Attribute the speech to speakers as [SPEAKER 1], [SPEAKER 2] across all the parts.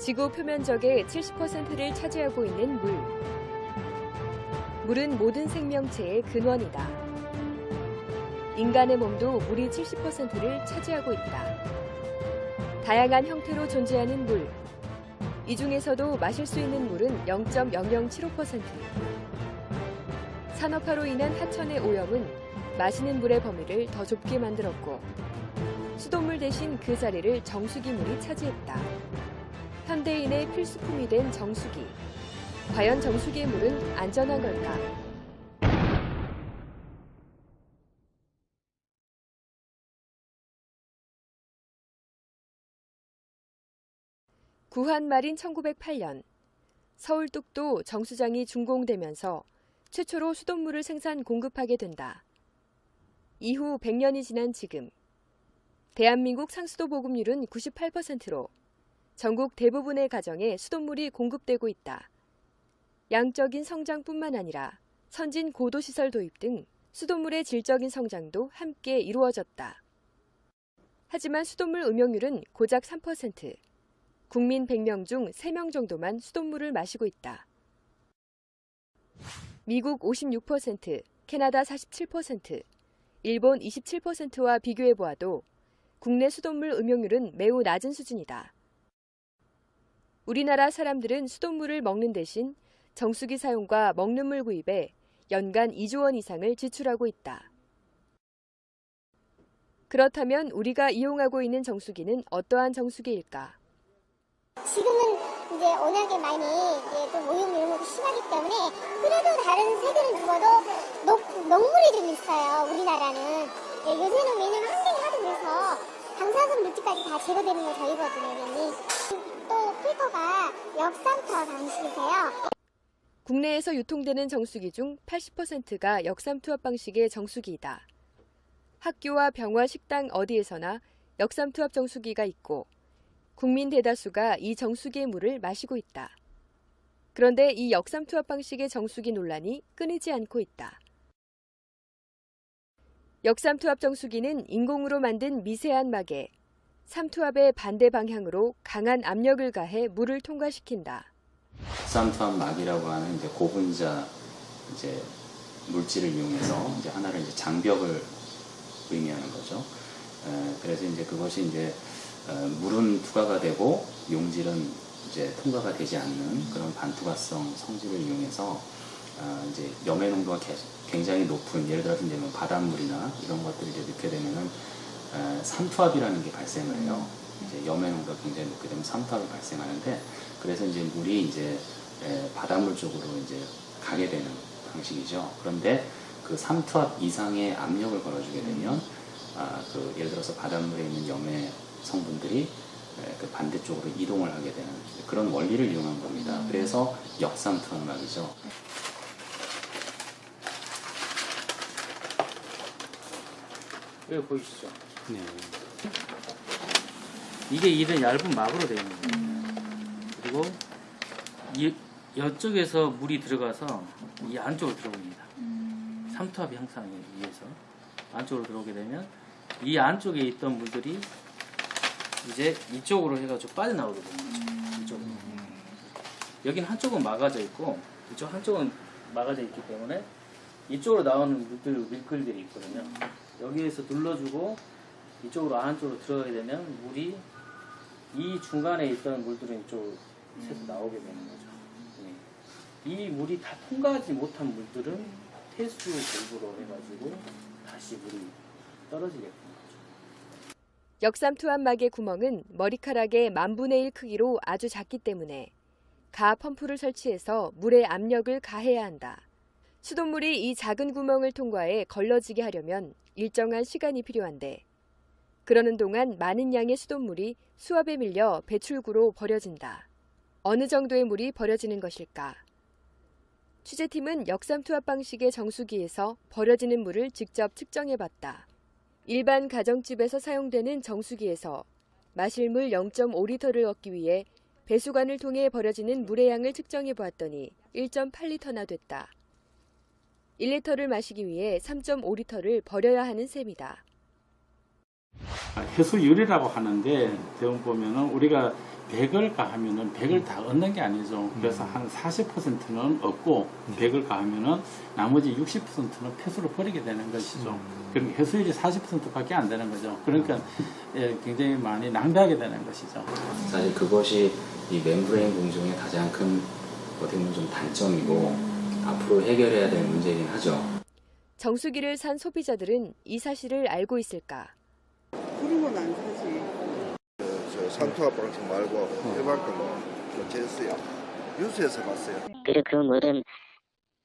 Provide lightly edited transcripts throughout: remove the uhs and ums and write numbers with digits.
[SPEAKER 1] 지구 표면적의 70%를 차지하고 있는 물. 물은 모든 생명체의 근원이다. 인간의 몸도 물이 70%를 차지하고 있다. 다양한 형태로 존재하는 물. 이 중에서도 마실 수 있는 물은 0.0075%. 산업화로 인한 하천의 오염은 마시는 물의 범위를 더 좁게 만들었고, 수돗물 대신 그 자리를 정수기물이 차지했다. 현대인의 필수품이 된 정수기. 과연 정수기의 물은 안전한 걸까? 구한 말인 1908년, 서울 뚝도 정수장이 준공되면서 최초로 수돗물을 생산 공급하게 된다. 이후 100년이 지난 지금, 대한민국 상수도 보급률은 98%로 전국 대부분의 가정에 수돗물이 공급되고 있다. 양적인 성장뿐만 아니라 선진 고도시설 도입 등 수돗물의 질적인 성장도 함께 이루어졌다. 하지만 수돗물 음용률은 고작 3%. 국민 100명 중 3명 정도만 수돗물을 마시고 있다. 미국 56%, 캐나다 47%, 일본 27%와 비교해보아도 국내 수돗물 음용률은 매우 낮은 수준이다. 우리나라 사람들은 수돗물을 먹는 대신 정수기 사용과 먹는 물 구입에 연간 2조 원 이상을 지출하고 있다. 그렇다면 우리가 이용하고 있는 정수기는 어떠한 정수기일까?
[SPEAKER 2] 지금은 이제 워낙에 많이 이제 좀 오염 이런 것도 심하기 때문에 그래도 다른 세대를 두고도 녹물이 좀 있어요. 우리나라는. 예, 요새는 왜냐면 환경이 하도 그래서 방사선 물질까지 다 제거되는 거 저희거든요. 또 필터가 역삼투압 방식이세요.
[SPEAKER 1] 국내에서 유통되는 정수기 중 80%가 역삼투압 방식의 정수기이다. 학교와 병원, 식당 어디에서나 역삼투압 정수기가 있고 국민 대다수가 이 정수기의 물을 마시고 있다. 그런데 이 역삼투압 방식의 정수기 논란이 끊이지 않고 있다. 역삼투압 정수기는 인공으로 만든 미세한 막에 삼투압의 반대 방향으로 강한 압력을 가해 물을 통과시킨다.
[SPEAKER 3] 역삼투압 막이라고 하는 이제 고분자 이제 물질을 이용해서 이제 하나를 이제 장벽을 의미하는 거죠. 그래서 이제 그것이 이제 물은 투과가 되고 용질은 이제 통과가 되지 않는 그런 반투과성 성질을 이용해서 이제 염해 농도가 굉장히 높은, 예를 들어서 이제 뭐 바닷물이나 이런 것들을 이제 넣게 되면은 삼투압이라는 게 발생을 해요. 이제 염해 농도가 굉장히 높게 되면 삼투압이 발생하는데, 그래서 이제 물이 이제 바닷물 쪽으로 이제 가게 되는 방식이죠. 그런데 그 삼투압 이상의 압력을 걸어주게 되면 그 예를 들어서 바닷물에 있는 염해 성분들이 그 반대쪽으로 이동을 하게 되는 그런 원리를 이용한 겁니다. 그래서 역삼투압막이죠.
[SPEAKER 4] 여기 보이시죠?
[SPEAKER 3] 네.
[SPEAKER 4] 이게 이런 얇은 막으로 되어 있는 거예요. 그리고 이쪽에서 물이 들어가서 이 안쪽으로 들어옵니다. 삼투압이 향상하기 위해서 안쪽으로 들어오게 되면 이 안쪽에 있던 물들이 이제 이쪽으로 해가지고 빠져나오게 되는 거죠. 이쪽으로. 여기는 한쪽은 막아져 있고 이쪽 한쪽은 막아져 있기 때문에 이쪽으로 나오는 물들이 있거든요. 여기에서 눌러주고 이쪽으로 안쪽으로 들어가게 되면 물이 이 중간에 있던 물들은 이쪽으로 새서 나오게 되는 거죠. 네. 이 물이 다 통과하지 못한 물들은 폐수 결부로 해가지고 다시 물이 떨어지게 되는 거죠.
[SPEAKER 1] 역삼투압막의 구멍은 머리카락의 10,000분의 1 크기로 아주 작기 때문에 가 펌프를 설치해서 물의 압력을 가해야 한다. 수돗물이 이 작은 구멍을 통과해 걸러지게 하려면 일정한 시간이 필요한데, 그러는 동안 많은 양의 수돗물이 수압에 밀려 배출구로 버려진다. 어느 정도의 물이 버려지는 것일까? 취재팀은 역삼투압 방식의 정수기에서 버려지는 물을 직접 측정해봤다. 일반 가정집에서 사용되는 정수기에서 마실 물 0.5리터를 얻기 위해 배수관을 통해 버려지는 물의 양을 측정해보았더니 1.8리터나 됐다. 1리터를 마시기 위해 3.5리터를 버려야 하는 셈이다.
[SPEAKER 5] 해수유리라고 하는데 대부분 보면은 우리가 100을 가하면은 100을 다 얻는 게 아니죠. 그래서 한 40%는 얻고 100을 가하면은 나머지 60%는 폐수로 버리게 되는 것이죠. 그럼 해수율이 40%밖에 안 되는 거죠. 그러니까 굉장히 많이 낭비하게 되는 것이죠.
[SPEAKER 3] 사실 그것이 이 멤브레인 공정의 가장 큰 어떻게 보면 좀 단점이고 앞으로 해결해야 될 문제이긴 하죠.
[SPEAKER 1] 정수기를 산 소비자들은 이 사실을 알고 있을까?
[SPEAKER 6] 그러면 안 사지.
[SPEAKER 7] 저 산투압 방식 말고 일반 걸로 교체했어요. 뉴스에서 봤어요.
[SPEAKER 8] 그리고 그 물은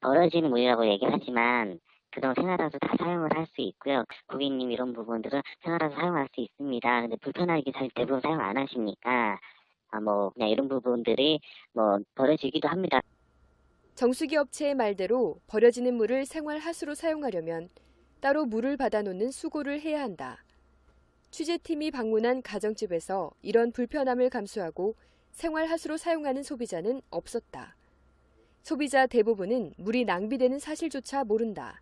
[SPEAKER 8] 벌어지는 물이라고 얘기하지만 그동안 생활하면서 다 사용을 할 수 있고요. 고객님 이런 부분들은 생활하면서 사용할 수 있습니다. 근데 불편하게 잘 대부분 사용 안 하시니까 그냥 이런 부분들이 벌어지기도 합니다.
[SPEAKER 1] 정수기 업체의 말대로 버려지는 물을 생활 하수로 사용하려면 따로 물을 받아놓는 수고를 해야 한다. 취재팀이 방문한 가정집에서 이런 불편함을 감수하고 생활 하수로 사용하는 소비자는 없었다. 소비자 대부분은 물이 낭비되는 사실조차 모른다.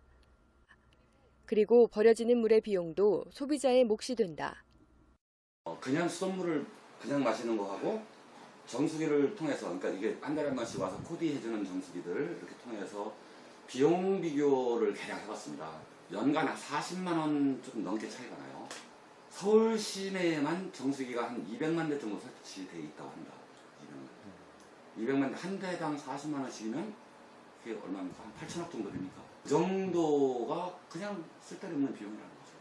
[SPEAKER 1] 그리고 버려지는 물의 비용도 소비자의 몫이 된다.
[SPEAKER 9] 그냥 수돗물을 그냥 마시는 거하고 정수기를 통해서, 그러니까 이게 한 달에 한 번씩 와서 코디해주는 정수기들 이렇게 통해서 비용 비교를 대략 해봤습니다. 연간 한 40만 원 조금 넘게 차이가 나요. 서울 시내에만 정수기가 한 200만 대 정도 설치되어 있다고 합니다. 200만 대, 한 대당 40만 원씩이면 그게 얼마입니까? 한 8천억 정도 됩니까? 그 정도가 그냥 쓸데없는 비용이라는 거죠.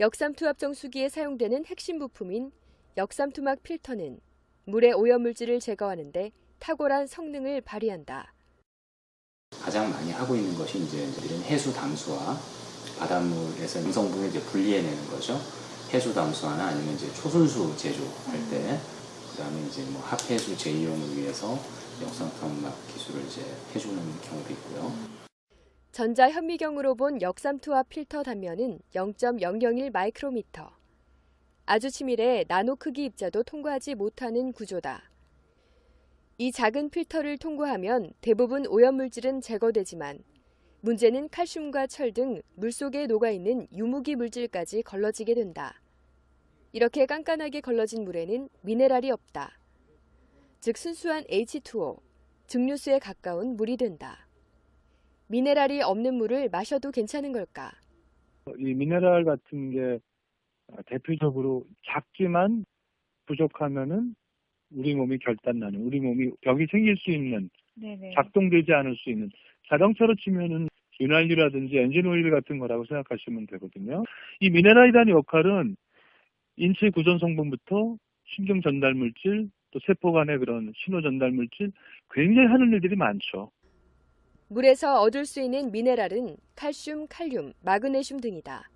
[SPEAKER 1] 역삼투압 정수기에 사용되는 핵심 부품인 역삼투막 필터는 물의 오염물질을 제거하는데 탁월한 성능을 발휘한다.
[SPEAKER 3] 가장 많이 하고 있는 것이 이제 이런 해수 담수화, 바닷물에서 음성분을 이제 분리해내는 거죠. 해수 담수화나 아니면 이제 초순수 제조할 때, 그다음에 이제 합해수 재이용을 위해서 역삼투압 기술을 이제 해주는 경우도 있고요.
[SPEAKER 1] 전자 현미경으로 본 역삼투압 필터 단면은 0.001 마이크로미터. 아주 치밀해 나노 크기 입자도 통과하지 못하는 구조다. 이 작은 필터를 통과하면 대부분 오염물질은 제거되지만 문제는 칼슘과 철 등 물속에 녹아있는 유무기 물질까지 걸러지게 된다. 이렇게 깐깐하게 걸러진 물에는 미네랄이 없다. 즉 순수한 H2O, 증류수에 가까운 물이 된다. 미네랄이 없는 물을 마셔도 괜찮은 걸까?
[SPEAKER 10] 이 미네랄 같은 게 대표적으로 작지만 부족하면은 우리 몸이 결단나는, 우리 몸이 병이 생길 수 있는, 작동되지 않을 수 있는, 자동차로 치면은 윤활유라든지 엔진 오일 같은 거라고 생각하시면 되거든요. 이 미네랄이라는 역할은 인체 구성 성분부터 신경 전달 물질, 또 세포 간의 그런 신호 전달 물질, 굉장히 하는 일들이 많죠.
[SPEAKER 1] 물에서 얻을 수 있는 미네랄은 칼슘, 칼륨, 마그네슘 등이다.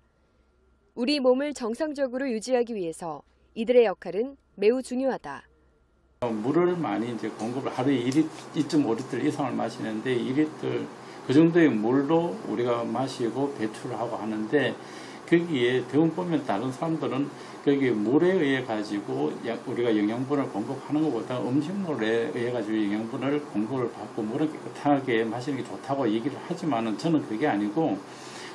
[SPEAKER 1] 우리 몸을 정상적으로 유지하기 위해서 이들의 역할은 매우 중요하다.
[SPEAKER 5] 물을 많이 이제 공급을 하루에 2.5리터 이상을 마시는데 2리터 그 정도의 물로 우리가 마시고 배출을 하고 하는데 거기에 대부분 보면 다른 사람들은 거기 물에 의해 가지고 우리가 영양분을 공급하는 것보다 음식물에 의해 가지고 영양분을 공급을 받고 물을 깨끗하게 마시는 게 좋다고 얘기를 하지만은 저는 그게 아니고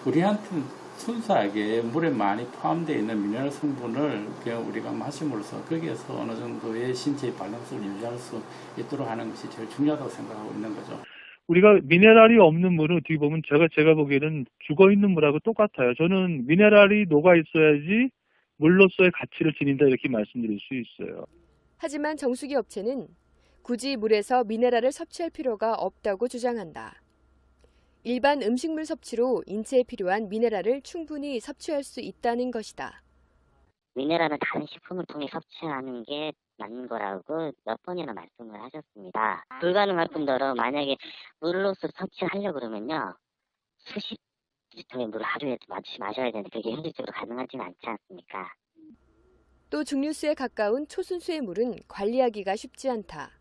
[SPEAKER 5] 우리한테는 순수하게 물에 많이 포함되어 있는 미네랄 성분을 그냥 우리가 마심으로써 거기에서 어느 정도의 신체의 밸런스를 유지할 수 있도록 하는 것이 제일 중요하다고 생각하고 있는 거죠.
[SPEAKER 10] 우리가 미네랄이 없는 물은 어떻게 보면 제가 보기에는 죽어있는 물하고 똑같아요. 저는 미네랄이 녹아있어야지 물로서의 가치를 지닌다 이렇게 말씀드릴 수 있어요.
[SPEAKER 1] 하지만 정수기 업체는 굳이 물에서 미네랄을 섭취할 필요가 없다고 주장한다. 일반 음식물 섭취로 인체에 필요한 미네랄을 충분히 섭취할 수 있다는 것이다.
[SPEAKER 8] 미네랄은 다른 식품을 통해 섭취하는 게 맞는 거라고 몇 번이나 말씀을 하셨습니다. 불가능할 뿐더러 만약에 물로서 섭취하려고 그러면요. 수십 리터의 물을 하루에 마셔야 되는데 그게 현실적으로 가능하지는 않지 않습니까?
[SPEAKER 1] 또 증류수에 가까운 초순수의 물은 관리하기가 쉽지 않다.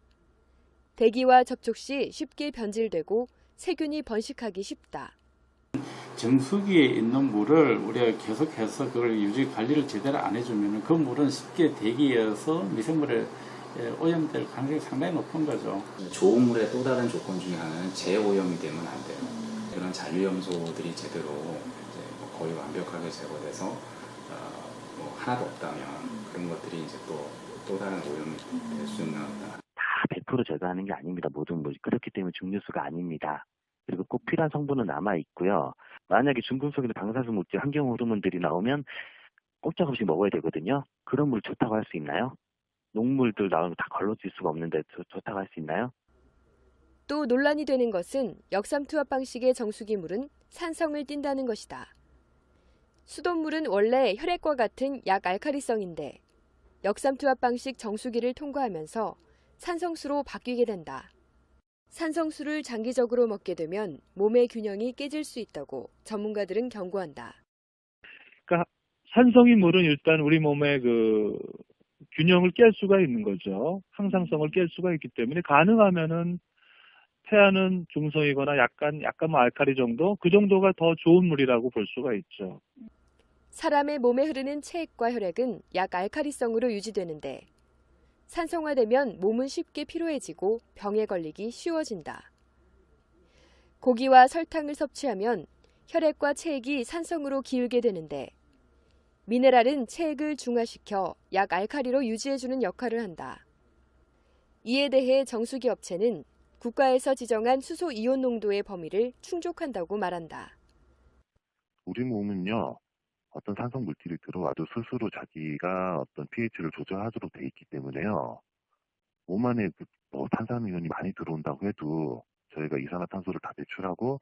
[SPEAKER 1] 대기와 접촉 시 쉽게 변질되고 세균이 번식하기 쉽다.
[SPEAKER 5] 정수기에 있는 물을 우리가 계속해서 그걸 유지 관리를 제대로 안 해주면 그 물은 쉽게 대기에서 미생물에 오염될 가능성이 상당히 높은 거죠.
[SPEAKER 3] 좋은 물의 또 다른 조건 중에 하나는 재오염이 되면 안 돼요. 그런 잔류염소들이 제대로 이제 거의 완벽하게 제거돼서 하나도 없다면 그런 것들이 이제 또 또 다른 오염이 될 수 있는
[SPEAKER 11] 다 100% 제거하는 게 아닙니다. 모든 물. 그렇기 때문에 중류수가 아닙니다. 그리고 꼭 필요한 성분은 남아 있고요. 만약에 중금속이나 방사수 물질, 환경 호르몬들이 나오면 꼼짝없이 먹어야 되거든요. 그런 물 좋다고 할 수 있나요? 녹물들 나오면 다 걸러질 수가 없는데 좋다고 할 수 있나요?
[SPEAKER 1] 또 논란이 되는 것은 역삼투압 방식의 정수기 물은 산성을 띈다는 것이다. 수돗물은 원래 혈액과 같은 약알칼리성인데 역삼투압 방식 정수기를 통과하면서 산성수로 바뀌게 된다. 산성수를 장기적으로 먹게 되면 몸의 균형이 깨질 수 있다고 전문가들은 경고한다.
[SPEAKER 10] 그러니까 산성인 물은 일단 우리 몸의 그 균형을 깰 수가 있는 거죠. 항상성을 깰 수가 있기 때문에 가능하면은 태아는 중성이거나 약간 뭐 알칼리 정도, 그 정도가 더 좋은 물이라고 볼 수가 있죠.
[SPEAKER 1] 사람의 몸에 흐르는 체액과 혈액은 약 알칼리성으로 유지되는데 산성화되면 몸은 쉽게 피로해지고 병에 걸리기 쉬워진다. 고기와 설탕을 섭취하면 혈액과 체액이 산성으로 기울게 되는데 미네랄은 체액을 중화시켜 약 알칼리로 유지해주는 역할을 한다. 이에 대해 정수기 업체는 국가에서 지정한 수소 이온 농도의 범위를 충족한다고 말한다.
[SPEAKER 12] 우리 몸은요, 어떤 산성 물질이 들어와도 스스로 자기가 어떤 pH를 조절하도록 돼 있기 때문에요. 몸 안에 탄산이온이 많이 들어온다고 해도 저희가 이산화탄소를 다 배출하고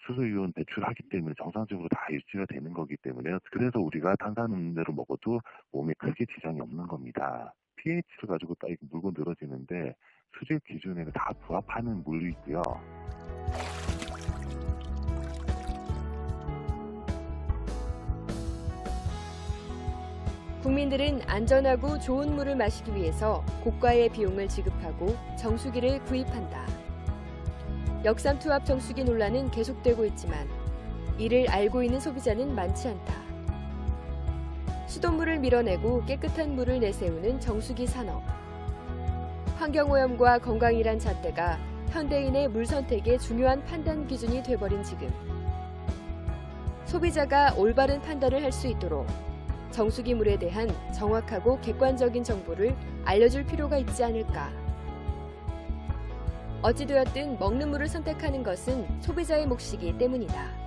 [SPEAKER 12] 수소이온 배출하기 때문에 정상적으로 다 유지가 되는 거기 때문에요. 그래서 우리가 탄산음료를 먹어도 몸에 크게 지장이 없는 겁니다. pH를 가지고 딱 물고 늘어지는데 수질 기준에는 다 부합하는 물이고요.
[SPEAKER 1] 국민들은 안전하고 좋은 물을 마시기 위해서 고가의 비용을 지급하고 정수기를 구입한다. 역삼투압 정수기 논란은 계속되고 있지만 이를 알고 있는 소비자는 많지 않다. 수돗물을 밀어내고 깨끗한 물을 내세우는 정수기 산업. 환경오염과 건강이란 잣대가 현대인의 물 선택의 중요한 판단 기준이 돼버린 지금. 소비자가 올바른 판단을 할 수 있도록 정수기 물에 대한 정확하고 객관적인 정보를 알려줄 필요가 있지 않을까. 어찌되었든 먹는 물을 선택하는 것은 소비자의 몫이기 때문이다.